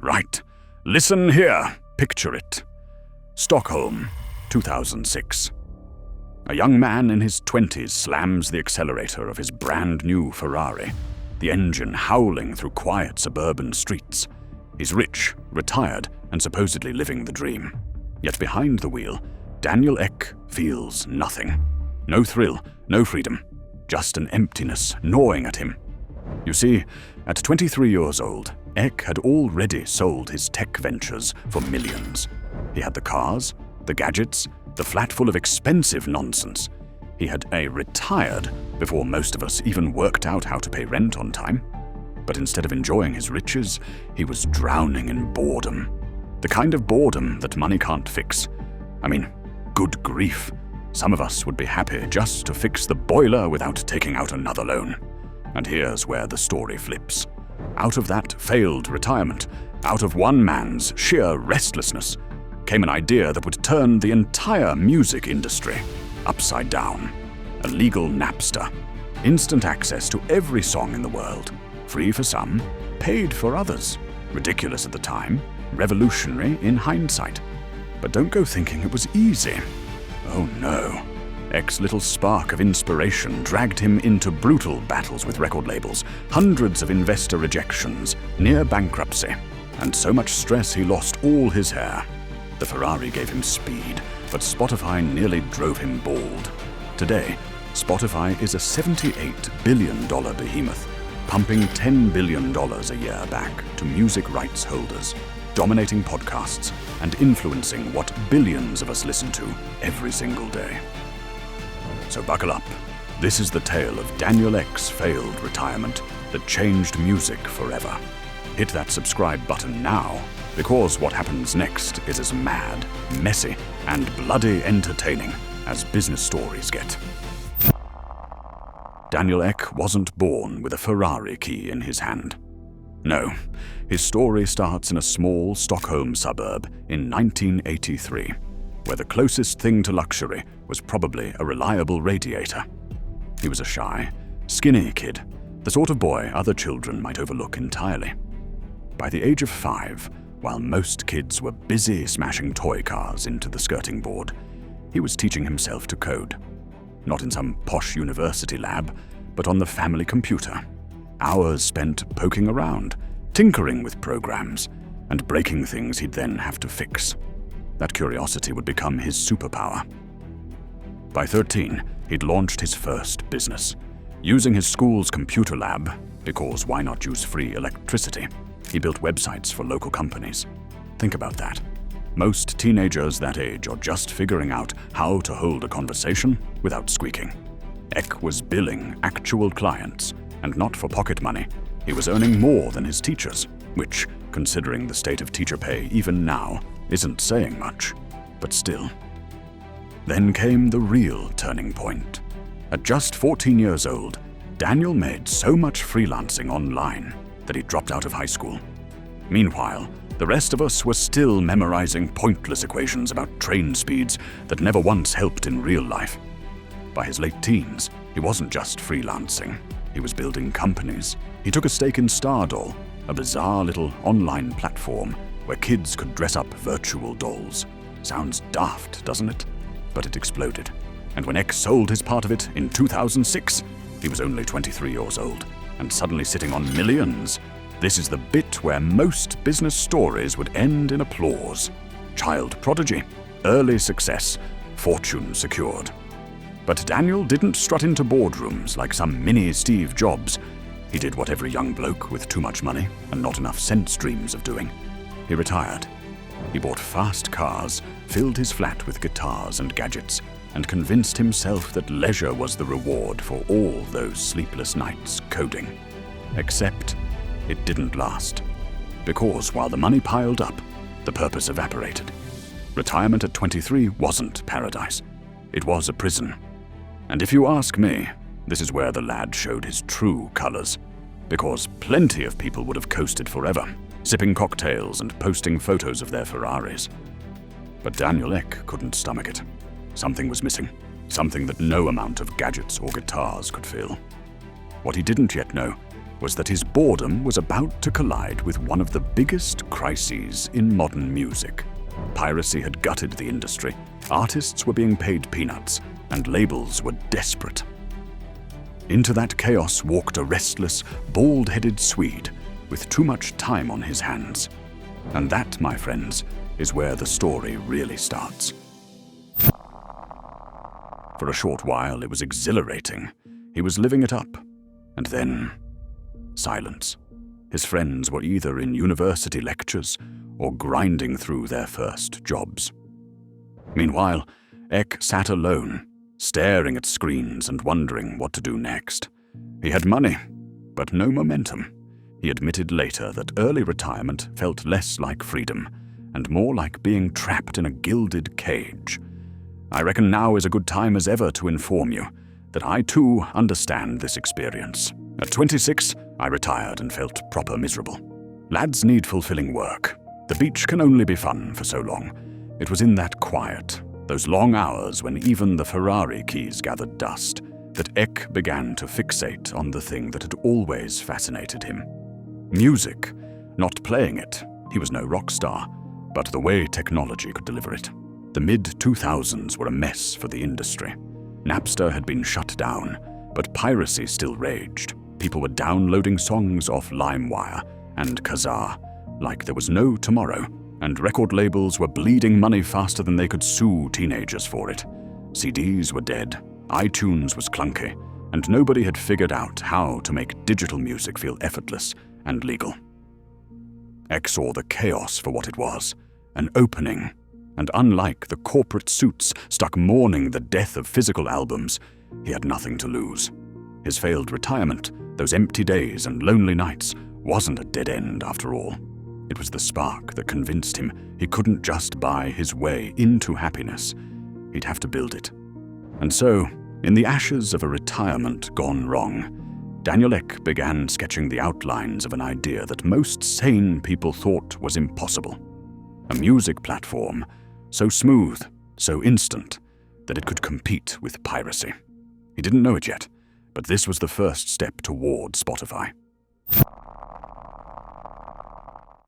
Right. Listen here. Picture it. Stockholm, 2006. A young man in his 20s slams the accelerator of his brand new Ferrari, the engine howling through quiet suburban streets. He's rich, retired, and supposedly living the dream. Yet behind the wheel, Daniel Ek feels nothing. No thrill, no freedom, just an emptiness gnawing at him. You see, at 23 years old, Ek had already sold his tech ventures for millions. He had the cars, the gadgets, the flat full of expensive nonsense. He had retired before most of us even worked out how to pay rent on time. But instead of enjoying his riches, he was drowning in boredom. The kind of boredom that money can't fix. I mean, good grief. Some of us would be happy just to fix the boiler without taking out another loan. And here's where the story flips. Out of that failed retirement, out of one man's sheer restlessness, came an idea that would turn the entire music industry upside down. A legal Napster. Instant access to every song in the world. Free for some, paid for others. Ridiculous at the time, revolutionary in hindsight. But don't go thinking it was easy. Oh no. Ek's little spark of inspiration dragged him into brutal battles with record labels, hundreds of investor rejections, near bankruptcy, and so much stress he lost all his hair. The Ferrari gave him speed, but Spotify nearly drove him bald. Today, Spotify is a $78 billion behemoth, pumping $10 billion a year back to music rights holders, dominating podcasts and influencing what billions of us listen to every single day. So buckle up. This is the tale of Daniel Ek's failed retirement that changed music forever. Hit that subscribe button now, because what happens next is as mad, messy, and bloody entertaining as business stories get. Daniel Ek wasn't born with a Ferrari key in his hand. No, his story starts in a small Stockholm suburb in 1983, where the closest thing to luxury was probably a reliable radiator. He was a shy, skinny kid, the sort of boy other children might overlook entirely. By the age of 5, while most kids were busy smashing toy cars into the skirting board, he was teaching himself to code. Not in some posh university lab, but on the family computer. Hours spent poking around, tinkering with programs, and breaking things he'd then have to fix. That curiosity would become his superpower. By 13, he'd launched his first business. Using his school's computer lab, because why not use free electricity, he built websites for local companies. Think about that. Most teenagers that age are just figuring out how to hold a conversation without squeaking. Ek was billing actual clients, and not for pocket money. He was earning more than his teachers, which, considering the state of teacher pay even now, isn't saying much, but still. Then came the real turning point. At just 14 years old, Daniel made so much freelancing online that he dropped out of high school. Meanwhile, the rest of us were still memorizing pointless equations about train speeds that never once helped in real life. By his late teens, he wasn't just freelancing. He was building companies. He took a stake in Stardoll, a bizarre little online platform where kids could dress up virtual dolls. Sounds daft, doesn't it? But it exploded. And when Ek sold his part of it in 2006, he was only 23 years old, and suddenly sitting on millions. This is the bit where most business stories would end in applause. Child prodigy, early success, fortune secured. But Daniel didn't strut into boardrooms like some mini Steve Jobs. He did what every young bloke with too much money and not enough sense dreams of doing. He retired. He bought fast cars, filled his flat with guitars and gadgets, and convinced himself that leisure was the reward for all those sleepless nights coding. Except it didn't last. Because while the money piled up, the purpose evaporated. Retirement at 23 wasn't paradise. It was a prison. And if you ask me, this is where the lad showed his true colors. Because plenty of people would have coasted forever, sipping cocktails and posting photos of their Ferraris. But Daniel Ek couldn't stomach it. Something was missing. Something that no amount of gadgets or guitars could fill. What he didn't yet know was that his boredom was about to collide with one of the biggest crises in modern music. Piracy had gutted the industry, artists were being paid peanuts, and labels were desperate. Into that chaos walked a restless, bald-headed Swede with too much time on his hands. And that, my friends, is where the story really starts. For a short while, it was exhilarating. He was living it up. And then, silence. His friends were either in university lectures or grinding through their first jobs. Meanwhile, Eck sat alone, staring at screens and wondering what to do next. He had money, but no momentum. He admitted later that early retirement felt less like freedom and more like being trapped in a gilded cage. I reckon now is a good time as ever to inform you that I too understand this experience. At 26, I retired and felt proper miserable. Lads need fulfilling work. The beach can only be fun for so long. It was in that quiet, those long hours when even the Ferrari keys gathered dust, that Eck began to fixate on the thing that had always fascinated him. Music, not playing it. He was no rock star, but the way technology could deliver it. The mid-2000s were a mess for the industry. Napster had been shut down, but piracy still raged. People were downloading songs off LimeWire and Kazaa like there was no tomorrow, and record labels were bleeding money faster than they could sue teenagers for it. CDs were dead, iTunes was clunky, and nobody had figured out how to make digital music feel effortless and legal. Eck saw the chaos for what it was, an opening, and unlike the corporate suits stuck mourning the death of physical albums, he had nothing to lose. His failed retirement, those empty days and lonely nights, wasn't a dead end after all. It was the spark that convinced him he couldn't just buy his way into happiness. He'd have to build it. And so, in the ashes of a retirement gone wrong, Daniel Eck began sketching the outlines of an idea that most sane people thought was impossible. A music platform, so smooth, so instant, that it could compete with piracy. He didn't know it yet, but this was the first step toward Spotify.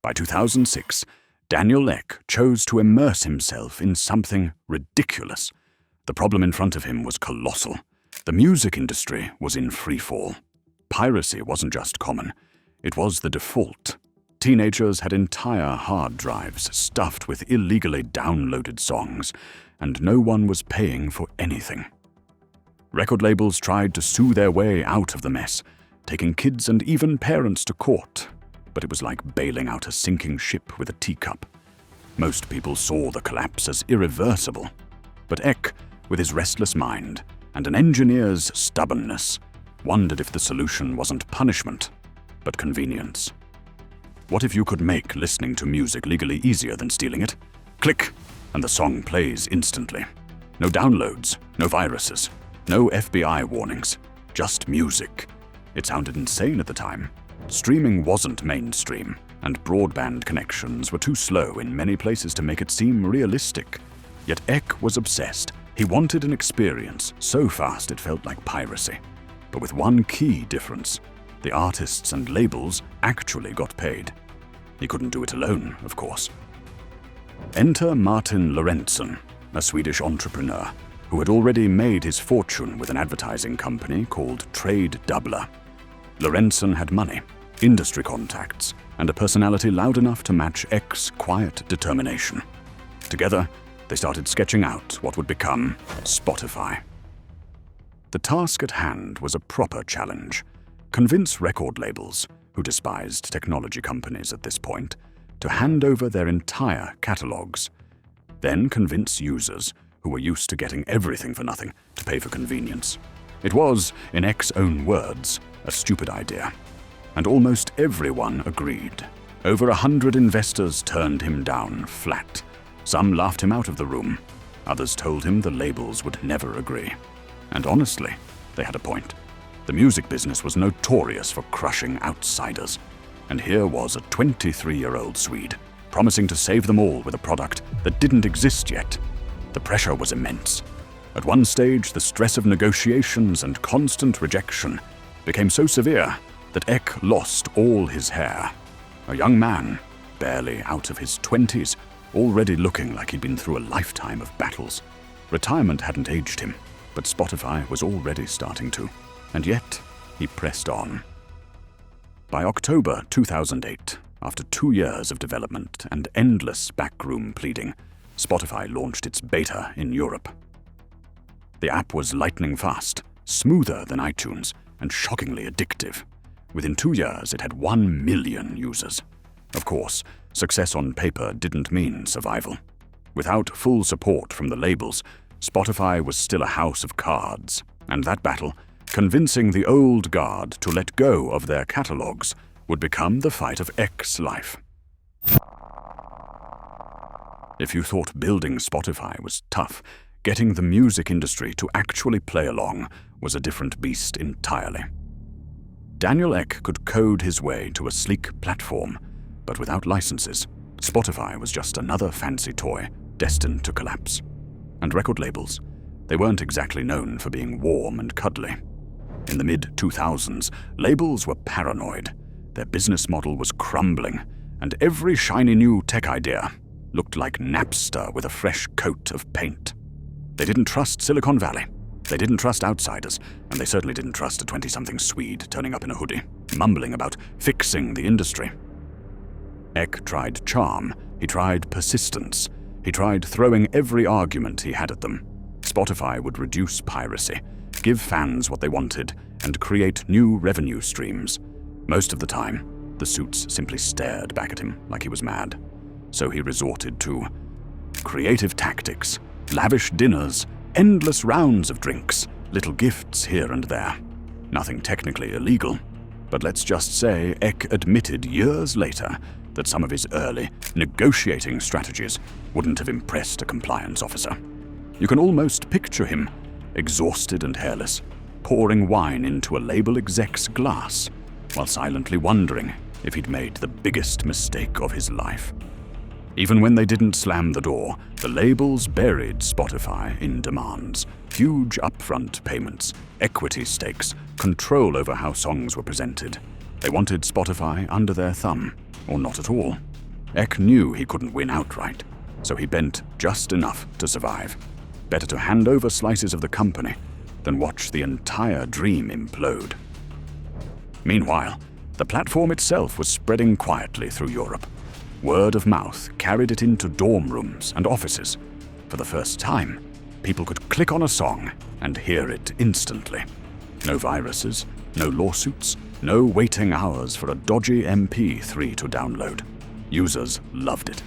By 2006, Daniel Eck chose to immerse himself in something ridiculous. The problem in front of him was colossal. The music industry was in freefall. Piracy wasn't just common, it was the default. Teenagers had entire hard drives stuffed with illegally downloaded songs, and no one was paying for anything. Record labels tried to sue their way out of the mess, taking kids and even parents to court, but it was like bailing out a sinking ship with a teacup. Most people saw the collapse as irreversible, but Eck, with his restless mind and an engineer's stubbornness, wondered if the solution wasn't punishment, but convenience. What if you could make listening to music legally easier than stealing it? Click, and the song plays instantly. No downloads, no viruses, no FBI warnings, just music. It sounded insane at the time. Streaming wasn't mainstream, and broadband connections were too slow in many places to make it seem realistic. Yet Eck was obsessed. He wanted an experience so fast it felt like piracy. But with one key difference. The artists and labels actually got paid. He couldn't do it alone, of course. Enter Martin Lorentzon, a Swedish entrepreneur who had already made his fortune with an advertising company called Trade Doubler. Lorentzon had money, industry contacts, and a personality loud enough to match Eck's quiet determination. Together, they started sketching out what would become Spotify. The task at hand was a proper challenge. Convince record labels, who despised technology companies at this point, to hand over their entire catalogs. Then convince users, who were used to getting everything for nothing, to pay for convenience. It was, in Eck's own words, a stupid idea. And almost everyone agreed. Over 100 investors turned him down flat. Some laughed him out of the room. Others told him the labels would never agree. And honestly, they had a point. The music business was notorious for crushing outsiders. And here was a 23-year-old Swede, promising to save them all with a product that didn't exist yet. The pressure was immense. At one stage, the stress of negotiations and constant rejection became so severe that Eck lost all his hair. A young man, barely out of his 20s, already looking like he'd been through a lifetime of battles. Retirement hadn't aged him, but Spotify was already starting to, and yet he pressed on. By October 2008, after 2 years of development and endless backroom pleading, Spotify launched its beta in Europe. The app was lightning fast, smoother than iTunes, and shockingly addictive. Within 2 years, it had 1 million users. Of course, success on paper didn't mean survival. Without full support from the labels, Spotify was still a house of cards, and that battle, convincing the old guard to let go of their catalogs, would become the fight of Eck's life. If you thought building Spotify was tough, getting the music industry to actually play along was a different beast entirely. Daniel Ek could code his way to a sleek platform, but without licenses, Spotify was just another fancy toy destined to collapse. And record labels, they weren't exactly known for being warm and cuddly. In the mid-2000s, labels were paranoid. Their business model was crumbling, and every shiny new tech idea looked like Napster with a fresh coat of paint. They didn't trust Silicon Valley. They didn't trust outsiders, and they certainly didn't trust a 20-something Swede turning up in a hoodie, mumbling about fixing the industry. Eck tried charm, he tried persistence, he tried throwing every argument he had at them. Spotify would reduce piracy, give fans what they wanted, and create new revenue streams. Most of the time, the suits simply stared back at him like he was mad. So he resorted to creative tactics, lavish dinners, endless rounds of drinks, little gifts here and there. Nothing technically illegal, but let's just say Eck admitted years later that some of his early negotiating strategies wouldn't have impressed a compliance officer. You can almost picture him, exhausted and hairless, pouring wine into a label exec's glass, while silently wondering if he'd made the biggest mistake of his life. Even when they didn't slam the door, the labels buried Spotify in demands. Huge upfront payments, equity stakes, control over how songs were presented. They wanted Spotify under their thumb, or not at all. Eck knew he couldn't win outright, so he bent just enough to survive. Better to hand over slices of the company than watch the entire dream implode. Meanwhile, the platform itself was spreading quietly through Europe. Word of mouth carried it into dorm rooms and offices. For the first time, people could click on a song and hear it instantly. No viruses, no lawsuits, no waiting hours for a dodgy MP3 to download. Users loved it.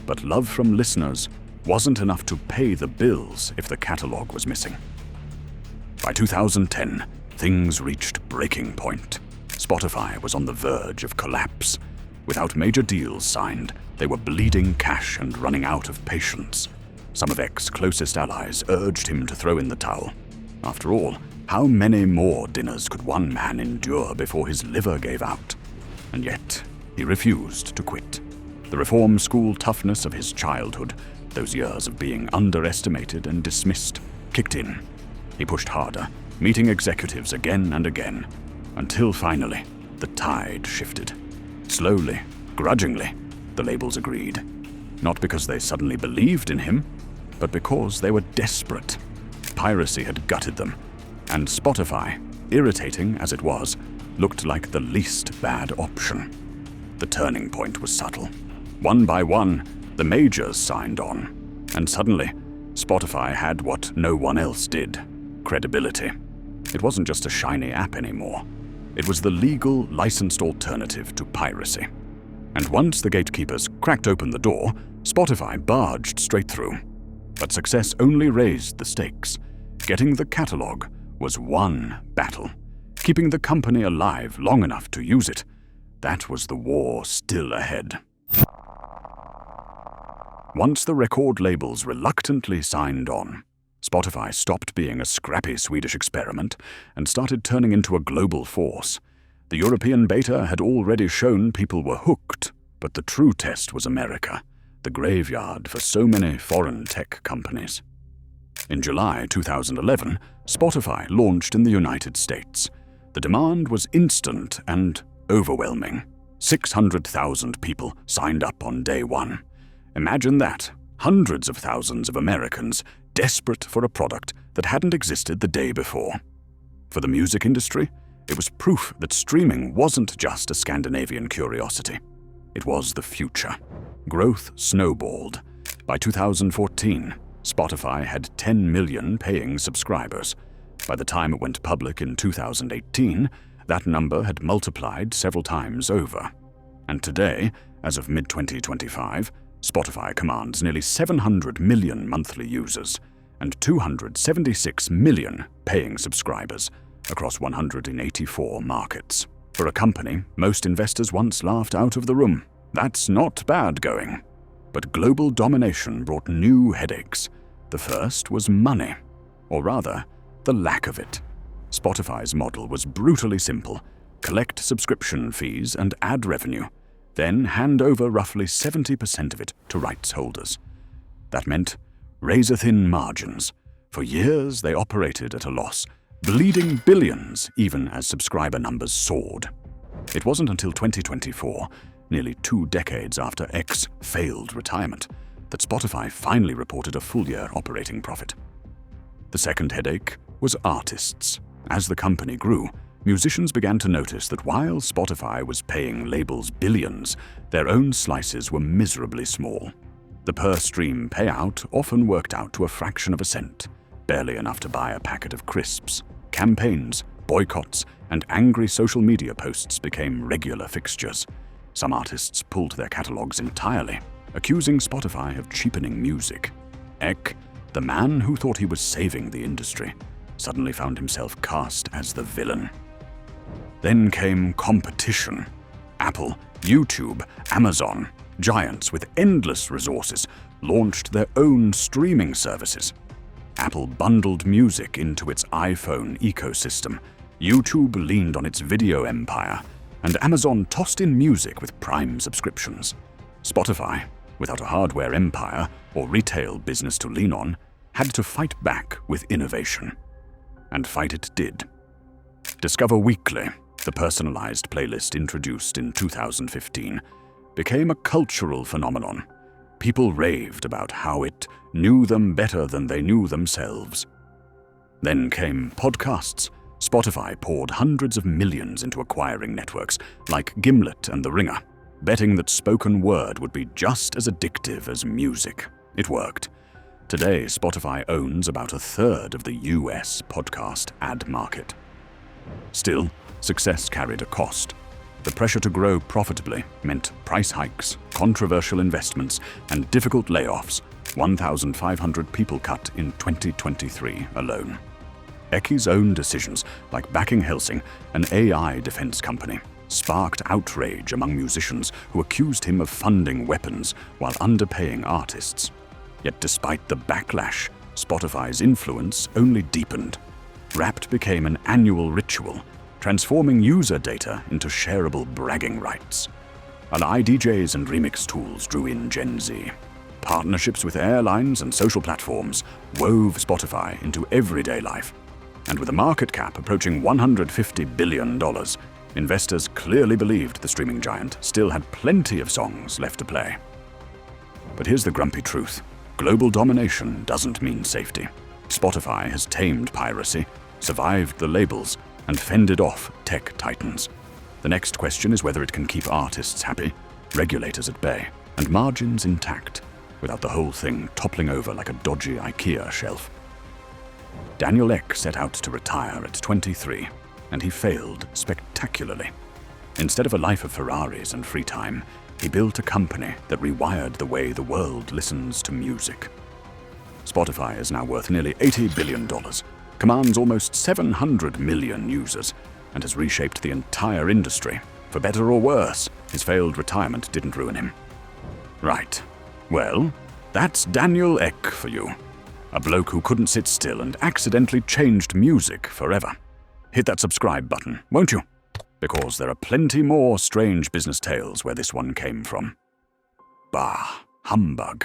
But love from listeners wasn't enough to pay the bills if the catalog was missing. By 2010, things reached breaking point. Spotify was on the verge of collapse. Without major deals signed, they were bleeding cash and running out of patience. Some of Eck's closest allies urged him to throw in the towel. After all, how many more dinners could one man endure before his liver gave out? And yet, he refused to quit. The reform school toughness of his childhood, those years of being underestimated and dismissed, kicked in. He pushed harder, meeting executives again and again, until finally, the tide shifted. Slowly, grudgingly, the labels agreed. Not because they suddenly believed in him, but because they were desperate. Piracy had gutted them, and Spotify, irritating as it was, looked like the least bad option. The turning point was subtle. One by one, the majors signed on, and suddenly, Spotify had what no one else did: credibility. It wasn't just a shiny app anymore. It was the legal, licensed alternative to piracy. And once the gatekeepers cracked open the door, Spotify barged straight through. But success only raised the stakes. Getting the catalog was one battle. Keeping the company alive long enough to use it, that was the war still ahead. Once the record labels reluctantly signed on, Spotify stopped being a scrappy Swedish experiment and started turning into a global force. The European beta had already shown people were hooked, but the true test was America, the graveyard for so many foreign tech companies. In July 2011, Spotify launched in the United States. The demand was instant and overwhelming. 600,000 people signed up on day one. Imagine that, hundreds of thousands of Americans desperate for a product that hadn't existed the day before. For the music industry, it was proof that streaming wasn't just a Scandinavian curiosity. It was the future. Growth snowballed. By 2014, Spotify had 10 million paying subscribers. By the time it went public in 2018, that number had multiplied several times over. And today, as of mid-2025, Spotify commands nearly 700 million monthly users and 276 million paying subscribers across 184 markets. For a company most investors once laughed out of the room, that's not bad going. But global domination brought new headaches. The first was money, or rather, the lack of it. Spotify's model was brutally simple: collect subscription fees and ad revenue, then hand over roughly 70% of it to rights holders. That meant razor-thin margins. For years, they operated at a loss, bleeding billions even as subscriber numbers soared. It wasn't until 2024, nearly 2 decades after X failed retirement, that Spotify finally reported a full-year operating profit. The second headache was artists. As the company grew, musicians began to notice that while Spotify was paying labels billions, their own slices were miserably small. The per-stream payout often worked out to a fraction of a cent, barely enough to buy a packet of crisps. Campaigns, boycotts, and angry social media posts became regular fixtures. Some artists pulled their catalogs entirely, accusing Spotify of cheapening music. Eck, the man who thought he was saving the industry, suddenly found himself cast as the villain. Then came competition. Apple, YouTube, Amazon, giants with endless resources, launched their own streaming services. Apple bundled music into its iPhone ecosystem. YouTube leaned on its video empire, and Amazon tossed in music with Prime subscriptions. Spotify, without a hardware empire or retail business to lean on, had to fight back with innovation. And fight it did. Discover Weekly, the personalized playlist introduced in 2015, became a cultural phenomenon. People raved about how it knew them better than they knew themselves. Then came podcasts. Spotify poured hundreds of millions into acquiring networks like Gimlet and The Ringer, betting that spoken word would be just as addictive as music. It worked. Today, Spotify owns about a third of the US podcast ad market. Still, success carried a cost. The pressure to grow profitably meant price hikes, controversial investments, and difficult layoffs. 1,500 people cut in 2023 alone. Ecky's own decisions, like backing Helsing, an AI defense company, sparked outrage among musicians who accused him of funding weapons while underpaying artists. Yet despite the backlash, Spotify's influence only deepened. Wrapped became an annual ritual, transforming user data into shareable bragging rights. AI DJs and remix tools drew in Gen Z. Partnerships with airlines and social platforms wove Spotify into everyday life. And with a market cap approaching $150 billion, investors clearly believed the streaming giant still had plenty of songs left to play. But here's the grumpy truth. Global domination doesn't mean safety. Spotify has tamed piracy, survived the labels, and fended off tech titans. The next question is whether it can keep artists happy, regulators at bay, and margins intact, without the whole thing toppling over like a dodgy IKEA shelf. Daniel Ek set out to retire at 23, and he failed spectacularly. Instead of a life of Ferraris and free time, he built a company that rewired the way the world listens to music. Spotify is now worth nearly $80 billion, commands almost 700 million users, and has reshaped the entire industry. For better or worse, his failed retirement didn't ruin him. Right. Well, that's Daniel Ek for you. A bloke who couldn't sit still and accidentally changed music forever. Hit that subscribe button, won't you? Because there are plenty more strange business tales where this one came from. Bah, humbug.